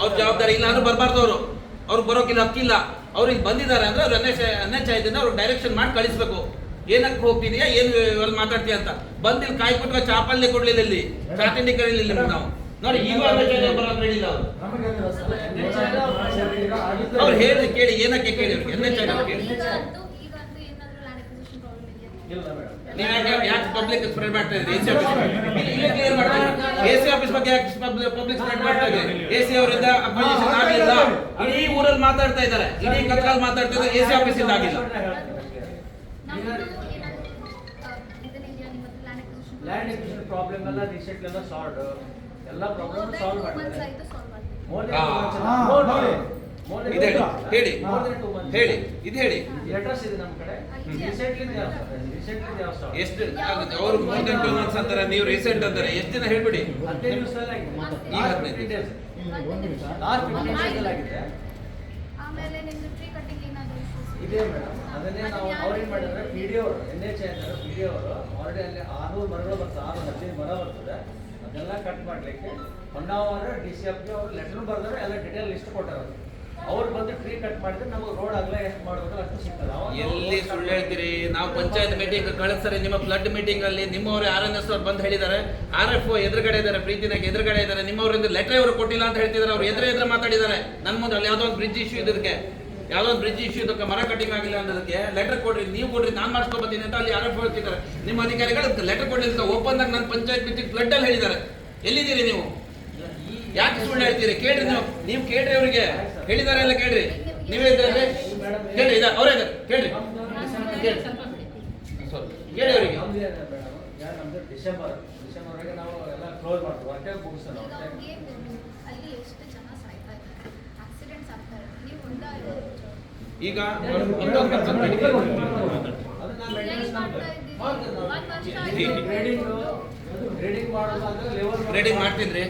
ಅವ್ರ ಜವಾಬ್ದಾರಿ ಇಲ್ಲ ಅಂದ್ರೆ ಬರಬಾರ್ದು. ಅವ್ರು ಬರೋಕಿಲ್ಲ, ಹಕ್ಕಿಲ್ಲ. ಅವ್ರು ಇಲ್ಲಿ ಬಂದಿದ್ದಾರೆ ಅಂದ್ರೆ ಅವ್ರು ಅನ್ಯಾಚಾರದಿಂದ ಅವ್ರು ಡೈರೆಕ್ಷನ್ ಮಾಡಿ ಕಳಿಸ್ಬೇಕು. ಏನಕ್ಕೆ ಹೋಗ್ತಿದೀಯಾ, ಏನು ಅಲ್ಲಿ ಮಾತಾಡ್ತೀಯ ಅಂತ. ಬಂದಿಲ್ಲಿ ಕಾಯಿ ಕೊಟ್ಟು ಚಾಪಲ್ಲೆ ಕೊಡ್ಲಿಲ್ಲ, ಇಲ್ಲಿ ಚಾ ತಿಂಡಿ ಕರೀಲಿಲ್ಲ ನಾವು ನೋಡಿ. ಈಗ ಬರೋದು ಹೇಳಿಲ್ಲ ಅವ್ರು ಹೇಳಿ ಕೇಳಿ, ಏನಕ್ಕೆ ಕೇಳಿ ಅವ್ರಿಗೆ ಎನ್ಎಚ್ ಕೇಳಿ. ನೀವು ಯಾಕೆ ಪಬ್ಲಿಕ್ ಸ್ಪ್ರೆಡ್ ಮಾಡ್ತಾ ಇದ್ರಿ? ಎಸಿ ಆಫೀಸ್ ಬಗ್ಗೆ ಯಾಕೆ ಪಬ್ಲಿಕ್ ಸ್ಪ್ರೆಡ್ ಮಾಡ್ತಾ ಇದ್ರಿ? ಎಸಿ ಅವರಿಂದ ಅಪೋಸಿಷನ್ ಆಗಿಲ್ಲ. ಇಡೀ ಊರಲ್ಲಿ ಮಾತಾಡ್ತಾ ಇದ್ದಾರೆ, ಇಡೀ ಕತ್ರಲ್ಲಿ ಮಾತಾಡ್ತಾ ಇದ್ದಾರೆ, ಎಸಿ ಆಫೀಸ್ ಇಂದ ಆಗಿಲ್ಲ. ಲ್ಯಾಂಡ್ ಎಕ್ವಿಷನ್ ಪ್ರಾಬ್ಲಮ್ ಎಲ್ಲ ರೀಸೆಂಟ್ಲಿ ಎಲ್ಲ ಸಾಲ್ವ್, ಎಲ್ಲ ಪ್ರಾಬ್ಲಮ್ ಸಾಲ್ವ್ ಮಾಡಿದ್ದಾರೆ. ಹೇಳಿ ಹೇಳಿ ಇದು ಹೇಳಿ ಲೆಟರ್ಸ್ ಇದೆ ನಮ್ಮ ಕಡೆ. ರೀಸೆಂಟ್ಲಿ ಎಷ್ಟು ಅವರು ಮೋರ್ ದೆನ್ 2 ಮಂತ್ಸ್ ಅಂತಾರೆ, ನೀವು ರೀಸೆಂಟ್ ಅಂತಾರೆ. ಎಷ್ಟು ದಿನ ಹೇಳ್ಬಿಡಿ. 15 ದಿವಸದಲ್ಲಿ ಈಗ 15 ಡೇಸ್ ಲಾಸ್ಟ್ 15 ಡೇಸ್ ಆಗಿದೆ. ಆಮೇಲೆ ನಿಮ್ದು ಟ್ರೀ ಕಟ್ಟಿಂಗ್ ಏನಾದರೂ ಇದೆ ಮೇಡಮ್. ಅದನ್ನೇ ನಾವು ಅವ್ರೇನ್ ಮಾಡಿದ್ರೆ ಪಿಡಿಒ ಅವರು NH ಅಂದ್ರೆ ಪಿಡಿಒ ಅವರು ಆಲ್ರೆಡಿ ಅಲ್ಲಿ 600 ಮರಗಳು ಬರ್ತದೆ, 615 ಮರ ಬರ್ತದೆ. ಅದೆಲ್ಲ ಕಟ್ ಮಾಡ್ಲಿಕ್ಕೆ ಹೊನ್ನಾವರ DCF ಅವರು ಲೆಟರ್ ಬರೆದ್ರೆ ಎಲ್ಲ ಡೀಟೇಲ್ ಲಿಸ್ಟ್ ಕೊಟ್ಟಾರ. ಅವ್ರು ಬಂದು ಟ್ರೀ ಕಟ್ ಮಾಡಿದ್ರೆ ನಮಗೆ ರೋಡ್ ಅಗಲ ಎಷ್ಟು ಮಾಡ್ಬೇಕಲ್ಲ ಅಷ್ಟು ಸಿಗ್ತದೆ. ಎಲ್ಲಿ ಸುಳ್ಳು ಹೇಳ್ತೀರಿ? ನಾವು ಪಂಚಾಯತ್ ಮೀಟಿಂಗ್ ಕಳಿಸ್ತಾರೆ, ನಿಮ್ಮ ಫ್ಲಡ್ ಮೀಟಿಂಗ್ ಅಲ್ಲಿ ನಿಮ್ಮವರು RNS ಅವ್ರು ಬಂದು ಹೇಳಿದ್ದಾರೆ. RFO ಎದುರುಗಡೆ ಇದ್ದಾರೆ, ಪ್ರೀತಿನಾಗ ಎದುರುಗಡೆ ಇದ್ದಾರೆ. ನಿಮ್ಮವರಿಂದ ಲೆಟರ್ ಅವರು ಕೊಟ್ಟಿಲ್ಲ ಅಂತ ಹೇಳ್ತಿದ್ದಾರೆ. ಅವ್ರು ಎದುರು ಮಾತಾಡಿದ್ದಾರೆ ನನ್ನ ಮುಂದೆ. ಅಲ್ಲಿ ಯಾವುದೋ ಒಂದು ಬ್ರಿಡ್ಜ್ ಇಶ್ಯೂ ಇದಕ್ಕೆ, ಯಾವುದೋ ಒಂದು ಬ್ರಿಡ್ಜ್ ಇಶ್ಯೂ ಇದಕ್ಕೆ ಮರ ಕಟಿಂಗ್ ಆಗಿಲ್ಲ ಅನ್ನೋದಕ್ಕೆ ಲೆಟರ್ ಕೊಡ್ರಿ, ನೀವು ಕೊಡ್ರಿ, ನಾನು ಮಾಡಿಸ್ಕೊಬತ್ತೀನಿ ಅಂತ ಅಲ್ಲಿ RFO ಹೇಳ್ತಿದ್ದಾರೆ. ನಿಮ್ಮ ಅಧಿಕಾರಿಗಳು ಲೆಟರ್ ಕೊಡಲಿಲ್ಲ. ಓಪನ್ ಆಗಿ ನನ್ನ ಪಂಚಾಯತ್ ಮೀಟಿಂಗ್ ಫ್ಲಡ್ ಅಲ್ಲಿ ಹೇಳಿದ್ದಾರೆ. ಎಲ್ಲಿದ್ದೀರಿ ನೀವು? ಯಾಕೆ ಸುಳ್ಳು ಹೇಳ್ತೀರಿ? ಕೇಳ್ರಿ, ನೀವು ಕೇಳ್ರಿ, ಅವರಿಗೆ ಹೇಳಿದ್ದಾರೆ ಎಲ್ಲ ಕೇಳ್ರಿ. ನೀವೇ ಇದ್ದಾರೆ ಕೇಳಿ, ಅವರೇ ಇದ್ದಾರೆ ಕೇಳ್ರಿ, ಕೇಳಿ ಅವರಿಗೆ. ನಮ್ದು ಡಿಸೆಂಬರ್ ವರೆಗೆ ನಾವು ಎಲ್ಲ ಕ್ಲೋಸ್ ಮಾಡ್ತೀವಿ, ಹೊಟ್ಟೆ ಮುಗಿಸೋಣ. ಅಲ್ಲಿ ಎಷ್ಟು ಜನ ಸಾಯ್ತಾ ಇದ್ದಾರೆ, ಆಕ್ಸಿಡೆಂಟ್ಸ್ ಆಗ್ತಾರೆ. ನೀವು ಈಗ ಗ್ರೇಡಿಂಗ್ ಮಾಡ್ತಿದ್ರಿ.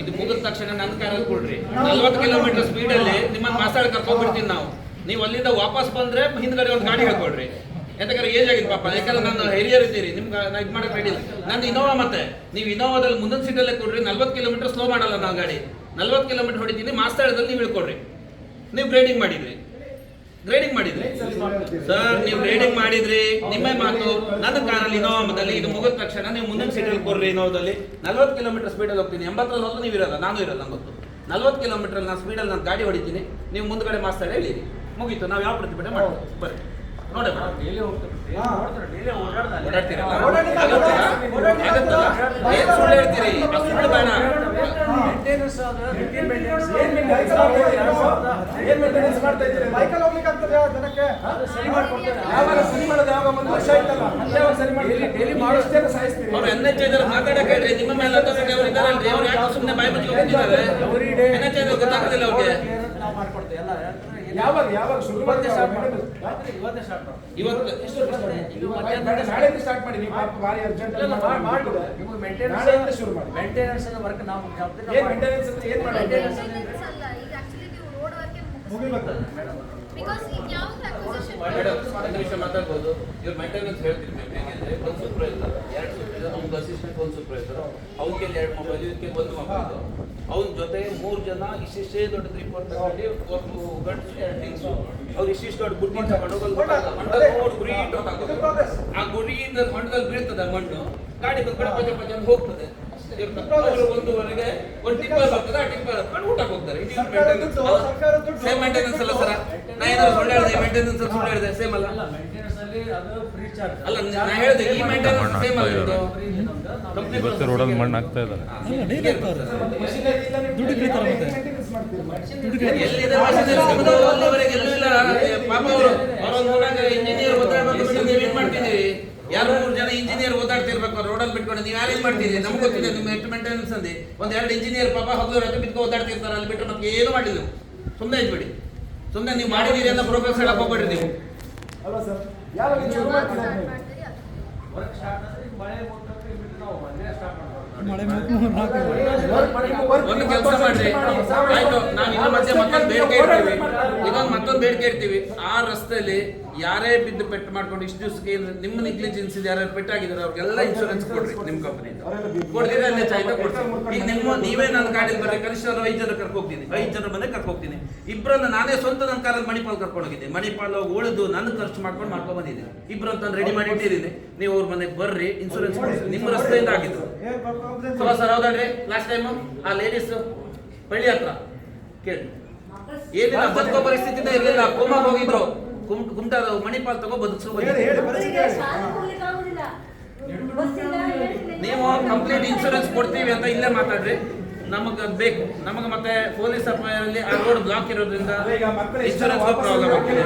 ಇದು ಮುಗಿದ ತಕ್ಷಣ ನನ್ನ ಕಾರಲ್ಲಿ ಕೊಡ್ರಿ. 40 ಕಿಲೋಮೀಟರ್ ಸ್ಪೀಡಲ್ಲಿ ನಿಮ್ಮನ್ನು ಮಾಸಾಡಿ ಕರ್ಕೊಂಡ್ಬಿಡ್ತೀನಿ ನಾವು. ನೀವು ಅಲ್ಲಿಂದ ವಾಪಸ್ ಬಂದ್ರೆ ಹಿಂದ್ಗಡೆ ಒಂದು ಗಾಡಿ ಹೇಳ್ಕೊಡ್ರಿ. ಯಾಕಂದ್ರೆ ಏಜ್ ಆಗಿದೆ ಪಾಪ, ಯಾಕಂದ್ರೆ ನಾನು ಹಿರಿಯರ್ ಇದ್ದೀರಿ, ನಿಮ್ಗೆ ಇದು ಮಾಡಕ್ಕೆ ರೆಡಿ ಇಲ್ಲ. ನಂದು ಇನೋವಾ, ಮತ್ತೆ ನೀವು ಇನೋವಾದಲ್ಲಿ ಮುಂದಿನ ಸೀಟಲ್ಲೇ ಕೊಡ್ರಿ. 40 ಕಿಲೋಮೀಟರ್ ಸ್ಲೋ ಮಾಡಲ್ಲ ನಾವು ಗಾಡಿ. 40 ಕಿಲೋಮೀಟರ್ ಹೊಡಿತೀನಿ. ಮಾಸ್ತಾಡದಲ್ಲಿ ನೀವು ಹೇಳ್ಕೊಡ್ರಿ. ನೀವು ಗ್ರೇಡಿಂಗ್ ಮಾಡಿದ್ರಿ ಸರ್, ನೀವು ಗ್ರೇಡಿಂಗ್ ಮಾಡಿದ್ರಿ, ನಿಮ್ಮೇ ಮಾತು. ನನ್ನ ಕಾರಲ್ಲಿ ಇನೋವಾದಲ್ಲಿ ಇದು ಮುಗಿದ ತಕ್ಷಣ ನೀವು ಮುಂದಿನ ಸೀಟಲ್ಲಿ ಕೊಡ್ರಿ. ಇನೋವಾದಲ್ಲಿ 40 ಕಿಲೋಮೀಟರ್ ಸ್ಪೀಡಲ್ಲಿ ಹೋಗ್ತೀನಿ. 80ರಲ್ಲಿ ಹೋದ್ರೆ ನೀವು ಇರಲ್ಲ, ನಾನು ಇರಲ್ಲ. 40 ಕಿಲೋಮೀಟರ್ ನಾನು ಸ್ಪೀಡಲ್ಲಿ ನಾನು ಗಾಡಿ ಹೊಡಿತೀನಿ. ನೀವು ಮುಂದ್ಗಡೆ ಮಾಸ್ತಾಡಿ ಹೇಳಿರಿ, ಮುಗೀತು. ನಾವು ಯಾವ ಪ್ರತಿಭಟನೆ ಮಾಡ್ತೀವಿ ಬರ್ರಿ. ನೋಡಿ ಡೈಲಿ ಹೋಗ್ತೀವಿ, ಡೈಲಿ ಓಡಾಡ್ತೀರಲ್ಲ, ಏನು ಸುಳ್ಳು ಹೇಳ್ತೀರಿ? ಸುಳ್ಳು ಬೇಡ. ಅವ್ರು NH ಮಾತಾಡಕ್ಕೆ ಹೇಳ್ರಿ. ನಿಮ್ಮ ಮೇಲೆ ಅವ್ರು ಇದ್ದಾರಲ್ರಿ, ಅವ್ರು ಯಾಕೆ ಸುಮ್ಮನೆ ಬಾಯಿ ಮುಚ್ಚಿ ಹೋಗ್ತಿದ್ದಾರೆ? NH ಗೊತ್ತಾಗೋದಿಲ್ಲ ಅವ್ರಿಗೆ. ಯಾವಾಗ ಶುರು ಇವತ್ತೇ ಸ್ಟಾರ್ಟ್ ಸ್ಟಾರ್ಟ್ ಮಾಡಿ. ನೀವು ಭಾರಿ ಅರ್ಜೆಂಟ್ ಮೇಂಟೆನೆನ್ಸ್ ಶುರು ಮಾಡಿ. ಮೇಂಟೆನೆನ್ಸ್ ವರ್ಕ್ ನಾವು ಮೇಂಟೆನೆನ್ಸ್ ಅಂತ ಏನು ಮಾಡಿ? ಈಗ ಆಕ್ಚುಲಿ ನೀವು ರೋಡ್ ವರ್ಕ್ ಮುಗಿಬೇಕು ಬಿಕಾಸ್ ಈಗ ಯಾವ ಅಕ್ವಿಸಿಷನ್ ಒಂದು ನಿಮಿಷ ಮಾತಾಡ್ಬೋದು. ಇವ್ರು ಮೇಂಟೆನೆನ್ಸ್ ಹೇಳ್ತಿರ್ಬೇಕು. ಹೇಗೆಂದ್ರೆ ಒಂದು ಸೂಪರ್ವೈಸರ್, 2 ಸೂಪರ್ವೈಸರ್, ಅವ್ನಿಗೆ ಅಸಿಸ್ಟೆಂಟ್ ಒಂದು ಸೂಪರ್ವೈಸರ್, ಅವ್ನಿಗೆ 2 ಮೊಬೈಲ್, ಇದಕ್ಕೆ 1 ಮೊಬೈಲ್. ಅವ್ನ ಜೊತೆ 3 ಜನ ಇಷ್ಟೇ ದೊಡ್ಡ ರಿಪೋರ್ಟ್ ತಗೊಂಡು ಒಬ್ಬರು ಗಂಟು 2 ಥಿಂಗ್ಸು. ಅವ್ರು ಇಷ್ಟಿಷ್ಟು ದೊಡ್ಡ ಗುಡ್ಡಿ ತಗೊಂಡು ಗುರಿ ಆ ಗುರಿಯಿಂದ ಹೊಂಡದಲ್ಲಿ ಬೀಳ್ತದೆ ಮಣ್ಣು. ಗಾಡಿ ಬಂದು ಪಜ ಹೋಗ್ತದೆ. ಅವರು 1:30ಗೆ ಒಂದು ಟಿಪ್ಪರ್ ಬರ್ತದೆ. ಆ ಟಿಪ್ಪರ್ ಹತ್ಕೊಂಡು ಊಟಕ್ಕೆ ಹೋಗ್ತಾರೆ. ಸೇಮ್ ಮೇಂಟೆನೆನ್ಸ್ ಅಲ್ಲ ಸರ್? ನಾ ಏನಾದ್ರು ಸುಳ್ಳು ಹೇಳಿದೆ? ಮೇಂಟೆನೆನ್ಸ್ ಸುಳ್ಳು ಹೇಳಿದೆ? ಸೇಮ್ ಅಲ್ಲ? ಅಲ್ಲ, ನಾ ಹೇಳಿದೆ ಈ ಮೇಂಟೆನೆನ್ಸ್ ಸೇಮ್ ಅಲ್ಲ. ಇವತ್ತು ರೋಡಲ್ಲಿ ಮಣ್ಣು ಹಾಕ್ತಾ ಇದ್ದಾರೆ. ಎಲ್ಲಿದೆ ಅಲ್ಲಿವರೆಗೆ ಎಲ್ಲೂ ಇಲ್ಲ ಪಾಪ. ಅವರೊಂದು ಇಂಜಿನಿಯರ್ ಓದಾಡ್ಬೇಕು, ನೀವೇನ್ ಮಾಡ್ತಿದ್ದೀರಿ? 2-3 ಜನ ಇಂಜಿನಿಯರ್ ಓದಾಡ್ತಿರ್ಬೇಕು ರೋಡಲ್ಲಿ ಬಿಟ್ಕೊಂಡು. ನೀವು ಯಾರೇನ್ ಮಾಡ್ತೀರಿ? ನಮ್ಗೆ ಗೊತ್ತಿದೆ ನಿಮ್ಮ ಎಷ್ಟು ಮೇಂಟೆನೆನ್ಸ್ ಅಂದಿ. 1-2 ಇಂಜಿನಿಯರ್ ಪಾಪ ಹಗಲು ರಜೆ ಬಿದ್ಕೊಂಡು ಓದಾಡ್ತಿರ್ತಾರೆ. ಅಲ್ಲಿ ಬಿಟ್ಟು ನಮ್ಗೆ ಏನು ಮಾಡಿಲ್ಲ. ಸುಮ್ಮನೆ ಇದ್ಬಿಡಿ. ಸುಮ್ಮನೆ ನೀವು ಮಾಡಿದೀರಿ ಅಂತ ಪ್ರೋಗ್ರೆಸ್ ಹೇಳಕ್ ಹೋಗ್ಬೇಡ್ರಿ ನೀವು. ಅಲ್ಲ ಸರ್, ಯಾವಾಗ ಶುರು ಮಾಡ್ತೀರಾ? ವರ್ಕ್ ಸ್ಟಾರ್ಟ್ ಆದ್ರೆ ಮಳೆ ನಾವು ಅಲ್ಲೇ ಸ್ಟಾರ್ಟ್ ಒಂದು ಕೆಲಸ ಮಾಡ್ರಿ, ಆಯ್ತು. ನಾವು ಇದ್ರ ಮಧ್ಯೆ ಮತ್ತೊಂದು ಬೇಡಿಕೆ ಇಡ್ತೀವಿ. ಇದೊಂದು ಮತ್ತೊಂದು ಬೇಡಿಕೆ ಇಡ್ತೀವಿ, ಆ ರಸ್ತೆಯಲ್ಲಿ ಯಾರೇ ಬಿದ್ದು ಪೆಟ್ಟು ಮಾಡ್ಕೊಂಡು ಇಷ್ಟು ದಿವಸಕ್ಕೆ ನಿಮ್ಮ ನೆಗ್ಲಿಜೆನ್ಸ್ ಯಾರು ಪೆಟ್ಟಾಗಿದ್ದಾರೆ ಅವ್ರಿಗೆಲ್ಲ ಇನ್ಶೂರೆನ್ಸ್ ಕೊಡ್ರಿ ನಿಮ್ಮ ಕಂಪನಿಯಿಂದ. ಕೊಡ್ತೀರಾ ಅಲ್ಲೇ ಚಾಯ್ತಾ ಕೊಡ್ತೀನಿ. ಈಗ ನೀವೇ ನನ್ನ ಗಾಡಿಯಲ್ಲಿ ಬರ್ರಿ, ಕನಿಷ್ಠ 5 ಜನ ಕರ್ಕೋಗ್ತೀನಿ, 5 ಜನ ಮನೆ ಕರ್ಕೋಗ್ತೀನಿ. ಇಬ್ಬರನ್ನ ನಾನೇ ಸ್ವಂತ ನನ್ನ ಕಾರಲ್ಲಿ ಮಣಿಪಾಲ್ ಕರ್ಕೊಂಡು ಹೋಗಿದ್ದೀನಿ. ಮಣಿಪಾಲ್ ಹೋಗಿ ಉಳಿದು ನನ್ನ ಖರ್ಚು ಮಾಡ್ಕೊಂಡು ಬಂದಿದ್ದೀನಿ. ಇಬ್ಬರಂತ ರೆಡಿ ಮಾಡಿ ಇಟ್ಟಿದ್ದೀನಿ. ನೀವು ಅವ್ರ ಮನೆಗೆ ಬರ್ರಿ, ಇನ್ಶೂರೆನ್ಸ್ ಕೊಡ್ತೀನಿ. ನಿಮ್ಮ ರಸ್ತೆಯಿಂದ ಆಗಿದ್ದು ಸರ್. ಹೌದಲ್ರಿ? ಲಾಸ್ಟ್ ಟೈಮ್ ಆ ಲೇಡೀಸ್ ಬಳ್ಳಿ ಹತ್ರ ಕೇಳಿ ಏನಿಲ್ಲ, ಬದುಕೋ ಪರಿಸ್ಥಿತಿ ಇರಲಿಲ್ಲ, ಕೋಮಾಗ ಹೋಗಿದ್ರು. ಕುಮಟಾದ ಮಣಿಪಾಲ್ ತಗೋ ಬದುಕಿಸೋ ನೀವು ಕಂಪ್ಲೀಟ್ ಇನ್ಶೂರೆನ್ಸ್ ಕೊಡ್ತೀವಿ ಅಂತ ಇಲ್ಲೇ ಮಾತಾಡ್ರಿ. ನಮಗೆ ಬೇಕು, ನಮಗೆ ಮತ್ತೆ ಪೊಲೀಸ್ ಅಪಾಯಲ್ಲಿ ಆ ರೋಡ್ ಬ್ಲಾಕ್ ಇರೋದ್ರಿಂದ ಇನ್ಶೂರೆನ್ಸ್ ಪ್ರಾಬ್ಲಮ್ ಆಗ್ತಿದೆ.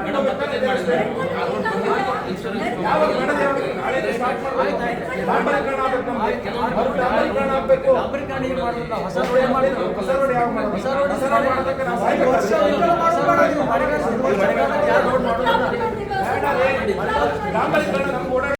ಮೇಡಮ್ ಮತ್ತೆ ಮಾಡಿದ್ರೆ ಆ ರೋಡ್ ಇನ್ಶೂರೆನ್ಸ್ ಡಾಂಬರೀಕರಣ ಏನ್ ಮಾಡಿದ್ರು? ಹೊಸ ರೋಡ್ ಏನ್ ಮಾಡಿದ್ರು? ಹೊಸ ರೋಡ್ ಯಾವ ಮಾಡಿದ್ರು? ಹೊಸ ರೋಡ್ ಮಾಡೋದಕ್ಕೆ ನಾವು 5 ವರ್ಷ ಯಾರು ರೋಡ್ ಮಾಡೋದು? ಡಾಂಬರೀಕರಣ ನಮ್ಮ ಓಡಾಟ